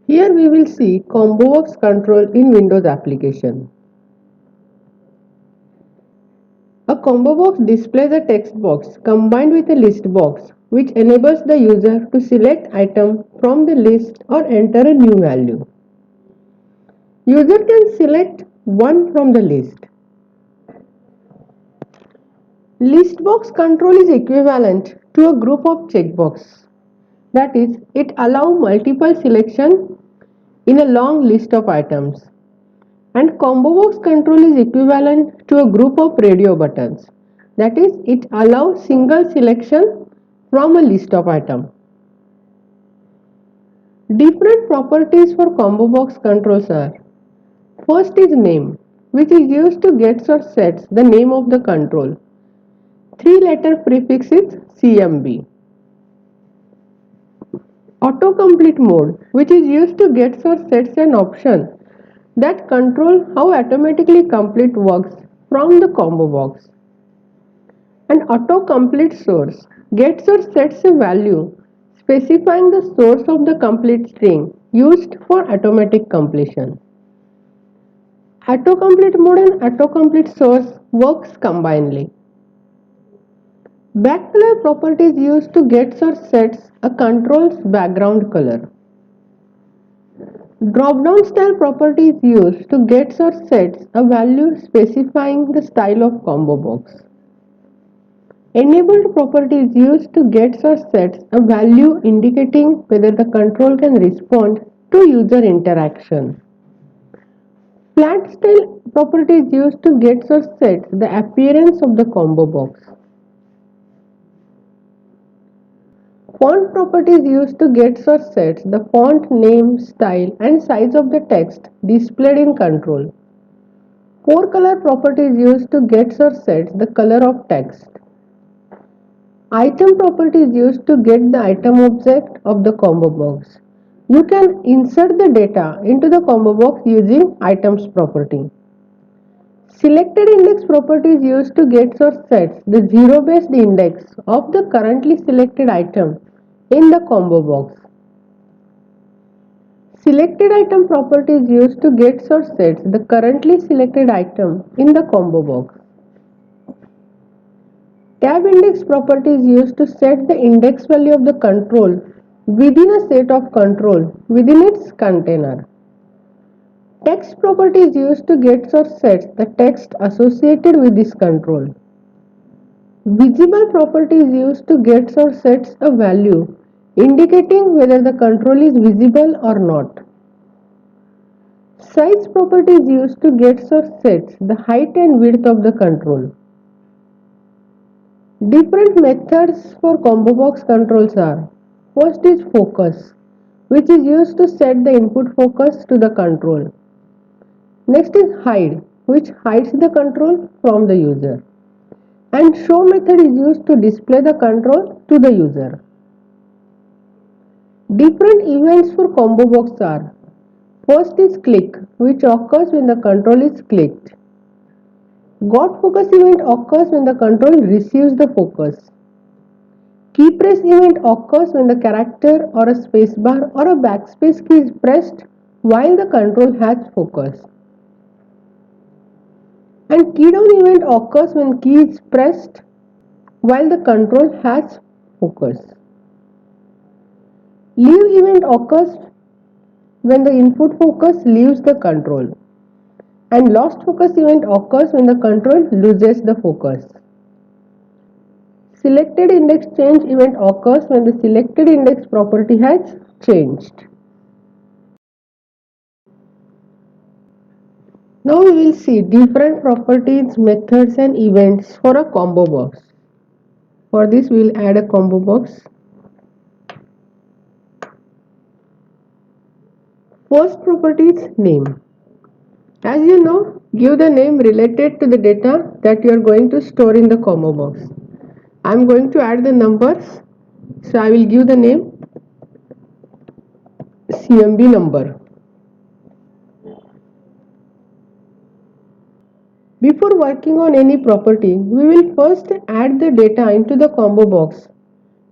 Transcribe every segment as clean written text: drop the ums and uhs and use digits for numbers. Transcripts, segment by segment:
Here we will see ComboBox control in Windows application. A combo box displays a text box combined with a list box which enables the user to select item from the list or enter a new value. User can select one from the list. List box control is equivalent to a group of checkbox. That is, it allows multiple selection in a long list of items. And combo box control is equivalent to a group of radio buttons. That is, it allows single selection from a list of items. Different properties for combo box controls are: first is name, which is used to get or sets the name of the control. Three-letter prefix is CMB. Autocomplete mode, which is used to get or sets an option that control how automatically complete works from the combo box. An autocomplete source gets or sets a value specifying the source of the complete string used for automatic completion. Autocomplete mode and autocomplete source works combinedly. Backcolor property is used to get or sets a control's background color. Drop-down style property is used to get or sets a value specifying the style of combo box. Enabled property is used to get or sets a value indicating whether the control can respond to user interaction. Flat style property is used to get or set the appearance of the combo box. Font property is used to get or set the font name, style and size of the text displayed in control. Color property is used to get or set the color of text. Item property is used to get the item object of the combo box. You can insert the data into the combo box using items property. Selected index property is used to get or set the zero-based index of the currently selected item in the combo box. Selected item property is used to get or set the currently selected item in the combo box. Tab index property is used to set the index value of the control within a set of control within its container. Text property is used to get or set the text associated with this control. Visible property is used to get or sets a value indicating whether the control is visible or not. Size property is used to get or sets the height and width of the control. Different methods for combo box controls are: first is focus, which is used to set the input focus to the control. Next is hide, which hides the control from the user. And show method is used to display the control to the user. Different events for combo box are: first is click, which occurs when the control is clicked. Got focus event occurs when the control receives the focus. Key press event occurs when the character or a spacebar or a backspace key is pressed while the control has focus. And key down event occurs when key is pressed while the control has focus. Leave event occurs when the input focus leaves the control. And lost focus event occurs when the control loses the focus. Selected index change event occurs when the selected index property has changed. Now we will see different properties, methods and events for a combo box. For this we will add a combo box. First property is name. As you know, give the name related to the data that you are going to store in the combo box. I am going to add the numbers, so I will give the name CMB number. Before working on any property, we will first add the data into the combo box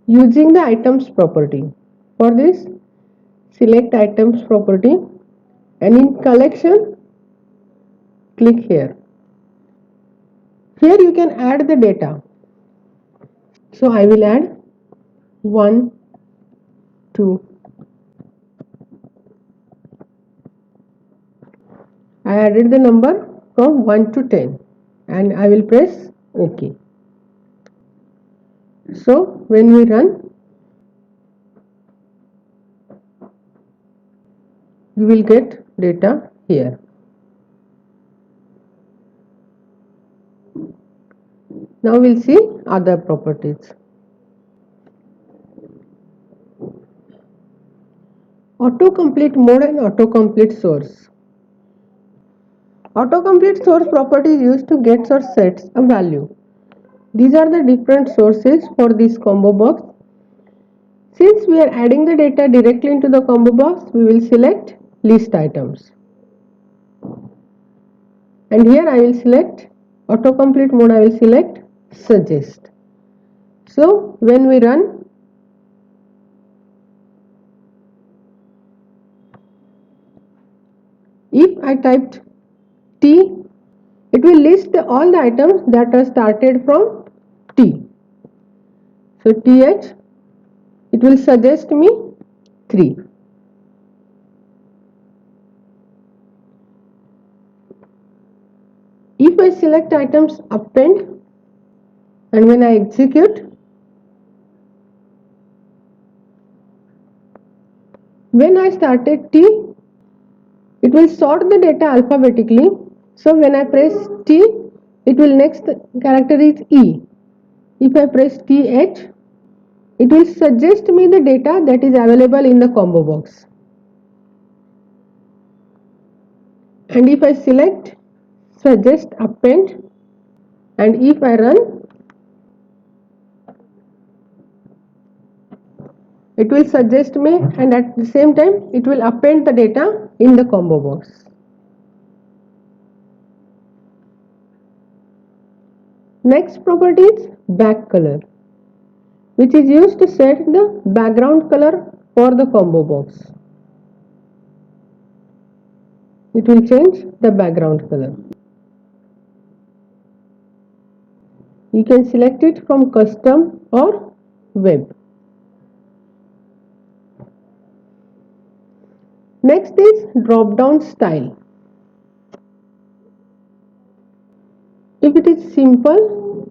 using the items property. For this, select items property, and in collection click here. Here you can add the data. So I will add 1, 2. I added the number from 1 to 10 and I will press OK. So when we run, you will get data here. Now we'll see other properties. Autocomplete mode and autocomplete source. Autocomplete source property is used to get or sets a value. These are the different sources for this combo box. Since we are adding the data directly into the combo box, we will select list items. And here I will select autocomplete mode, I will select suggest. So when we run, if I typed T, it will list all the items that are started from T. So TH, it will suggest me 3. If I select items append and when I execute, when I started T, it will sort the data alphabetically. So when I press T, it will next character is E. If I press TH, it will suggest me the data that is available in the combo box. And if I select suggest append and if I run, it will suggest me and at the same time it will append the data in the combo box. Next property is back color, which is used to set the background color for the combo box. It will change the background color. You can select it from custom or web. Next is drop down style. If it is simple,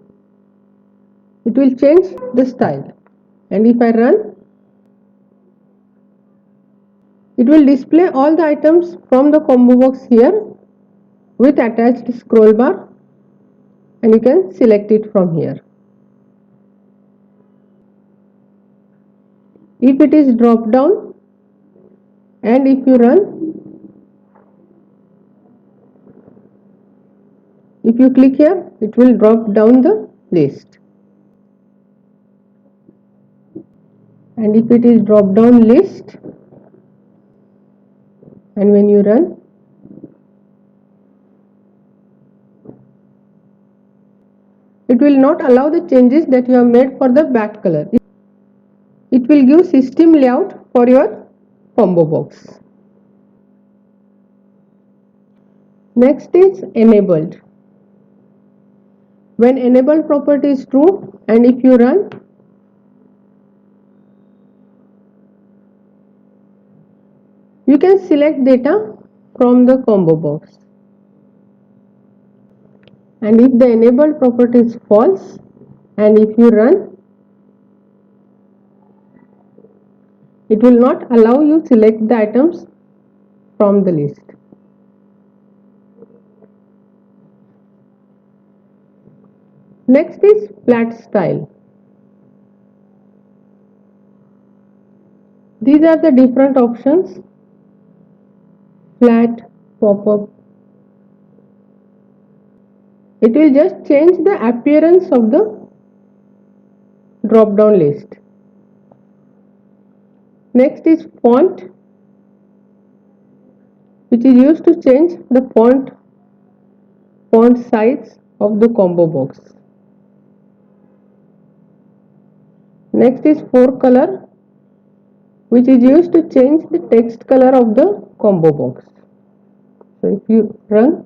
it will change the style. And if I run, it will display all the items from the combo box here with attached scroll bar and you can select it from here. If it is drop down and if you run, if you click here, it will drop down the list. And if it is drop down list and when you run, it will not allow the changes that you have made for the back color. It will give system layout for your combo box. Next is enabled. When enabled property is true and if you run, you can select data from the combo box. And if the enabled property is false and if you run, it will not allow you to select the items from the list. Next is flat style. These are the different options: flat, pop-up. It will just change the appearance of the drop down list. Next is font, which is used to change the font size of the combo box. Next is for color, which is used to change the text color of the combo box. So if you run,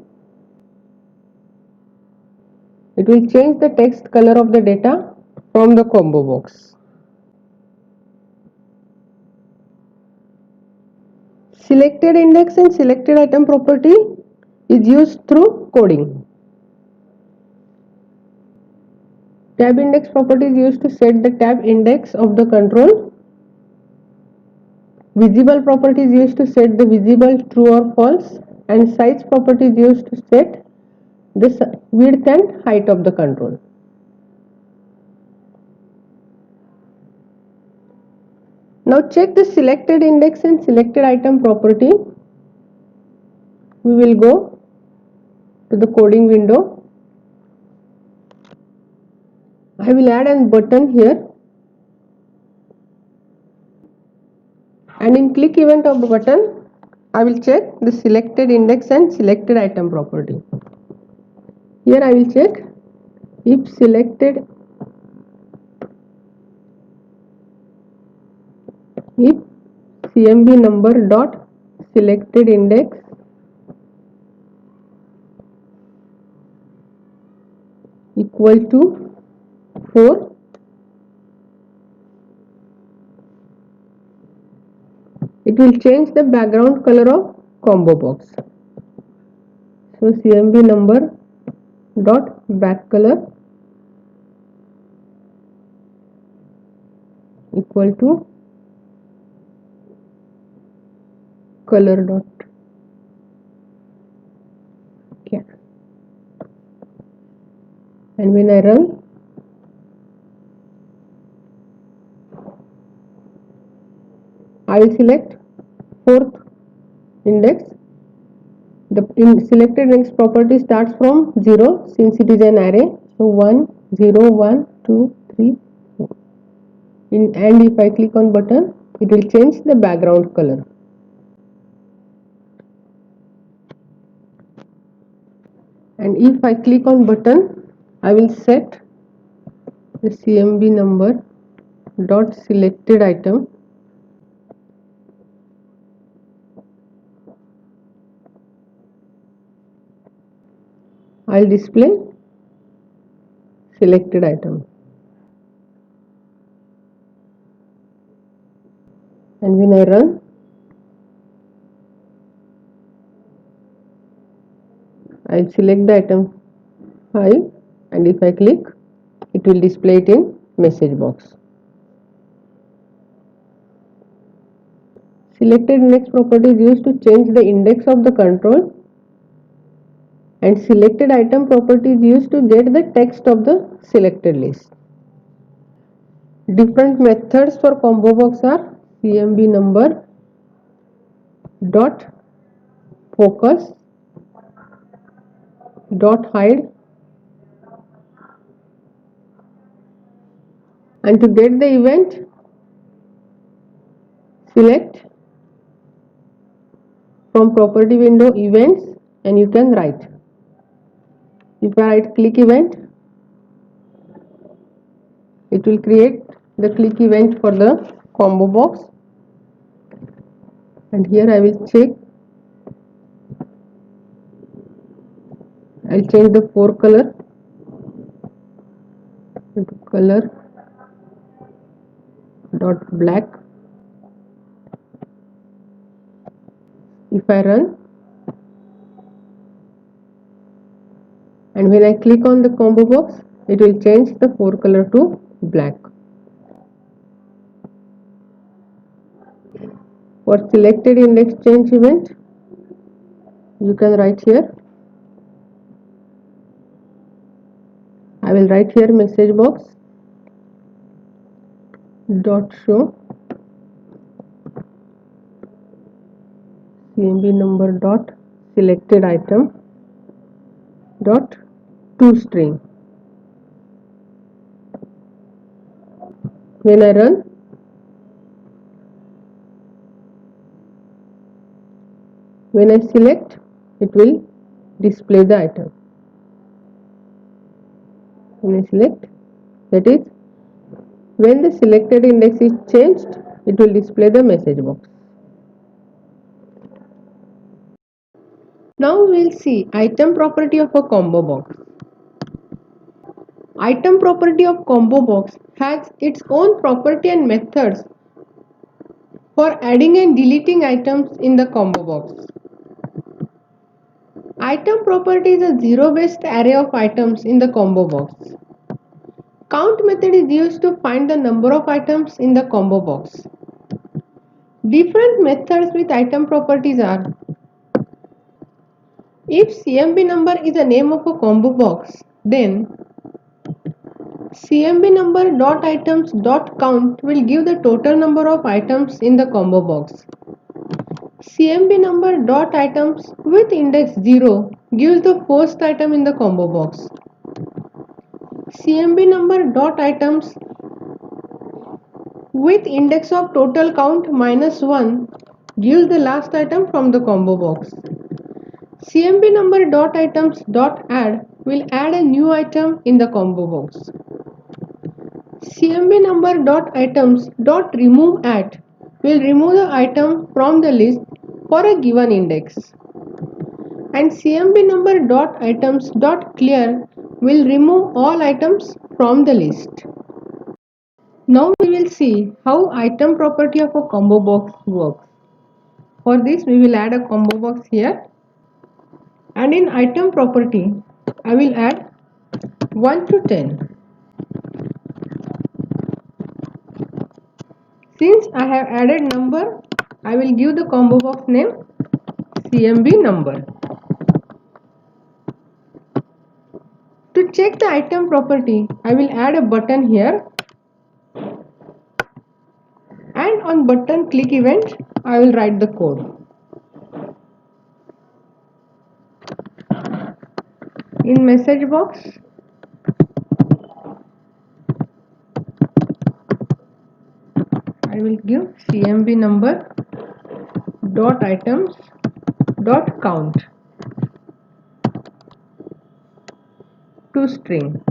it will change the text color of the data from the combo box. Selected index and selected item property is used through coding. Tab index property is used to set the tab index of the control. Visible property is used to set the visible true or false, and size property is used to set the width and height of the control. Now check the selected index and selected item property. We will go to the coding window. I will add a button here, and in click event of the button I will check the selected index and selected item property. Here I will check if CMB number dot selected index equal to 4, it will change the background color of combo box. So CMB number dot back color equal to color dot okay. And when I run, I will select 4th index. The selected index property starts from 0 since it is an array. So 1, 0, 1, 2, 3, 4. And if I click on button, it will change the background color. And if I click on button, I will set the CMB number dot selected item I will display selected item, and when I run, I will select the item 5, and if I click, it will display it in message box. Selected index property is used to change the index of the control, and selected item property is used to get the text of the selected list. Different methods for combo box are CMB number dot focus dot hide, and to get the event, select from property window events, and you can write. If I write click event, it will create the click event for the combo box, and here I will check. I will change the 4 color to color dot black. If I run, and when I click on the combo box, it will change the 4 color to black. For selected index change event, you can write here. I will write here message box dot show CMB number dot selected item dot toString. When I run, when I select, it will display the item. When I select, that is, when the selected index is changed, it will display the message box. Now we will see item property of a combo box. Item property of combo box has its own property and methods for adding and deleting items in the combo box. Item property is a zero-based array of items in the combo box. Count method is used to find the number of items in the combo box. Different methods with item properties are: if CMB number is a name of a combo box, then CMB number dot items dot count will give the total number of items in the combo box. CMB number dot items with index 0 gives the first item in the combo box. CMB number dot items with index of total count minus 1 gives the last item from the combo box. CMB number dot items dot add will add a new item in the combo box. CMB number dot items dot remove at will remove the item from the list for a given index. And CMB number dot items dot clear will remove all items from the list. Now we will see how item property of a combo box works. For this we will add a combo box here, and in item property I will add 1 to 10. Since I have added number, I will give the combo box name CMB number. To check the item property, I will add a button here, and on button click event I will write the code. In message box I will give CMB number dot items dot count to string,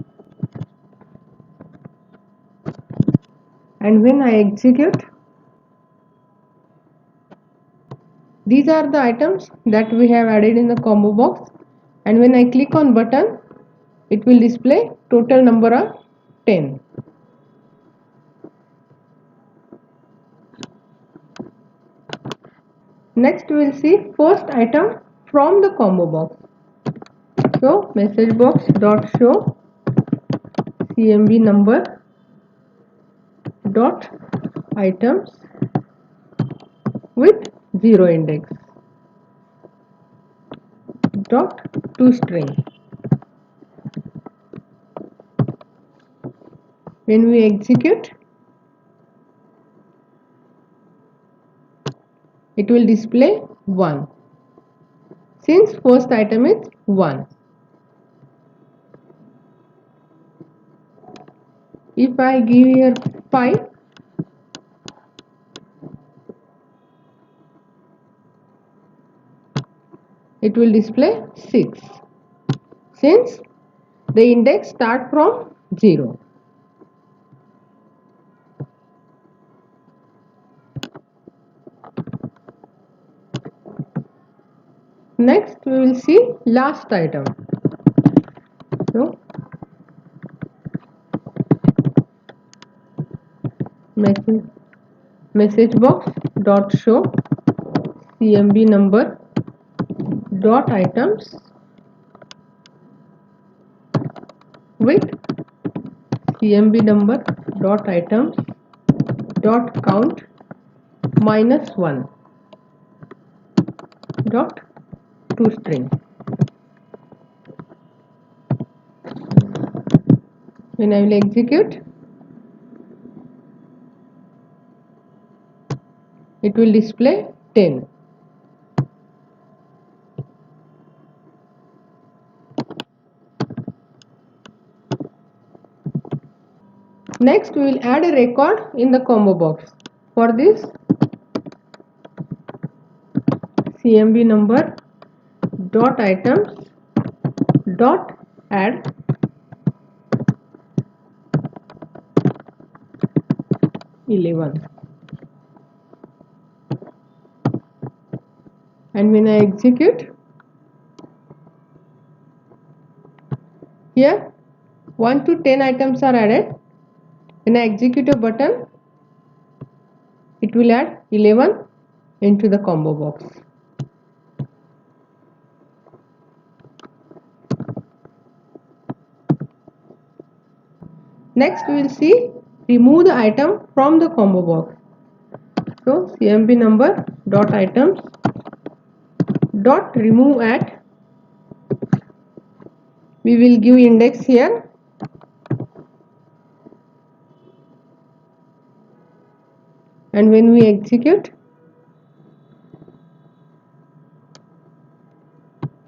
and when I execute, these are the items that we have added in the combo box, and when I click on button it will display total number of 10. Next we will see first item from the combo box. So message box dot show CMB number dot items with 0 index dot to string. When we execute, it will display 1 since first item is 1. If I give here 5, it will display 6 since the index start from 0. Next we will see last item. So message box dot show CMB number dot items with CMB number dot items dot count minus 1 dot to string. When I will execute, it will display 10. Next we will add a record in the combo box. For this, CMB number dot items dot add (11). and when I execute, here 1 to 10 items are added. When I execute a button, it will add 11 into the combo box. Next we will see remove the item from the combo box. So CMP number dot items dot remove at, we will give index here, and when we execute,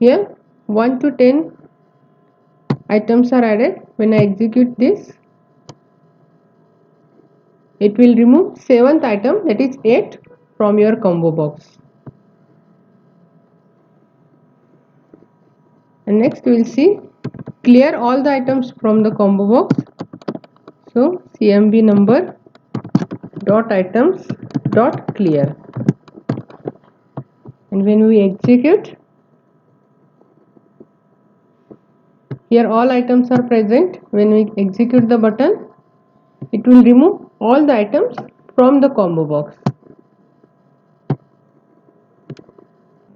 here 1 to 10 items are added. When I execute this, it will remove 7th item, that is 8, from your combo box. And next we will see clear all the items from the combo box. So CMB number dot items dot clear, and when we execute, here all items are present. When we execute the button, it will remove all the items from the combo box.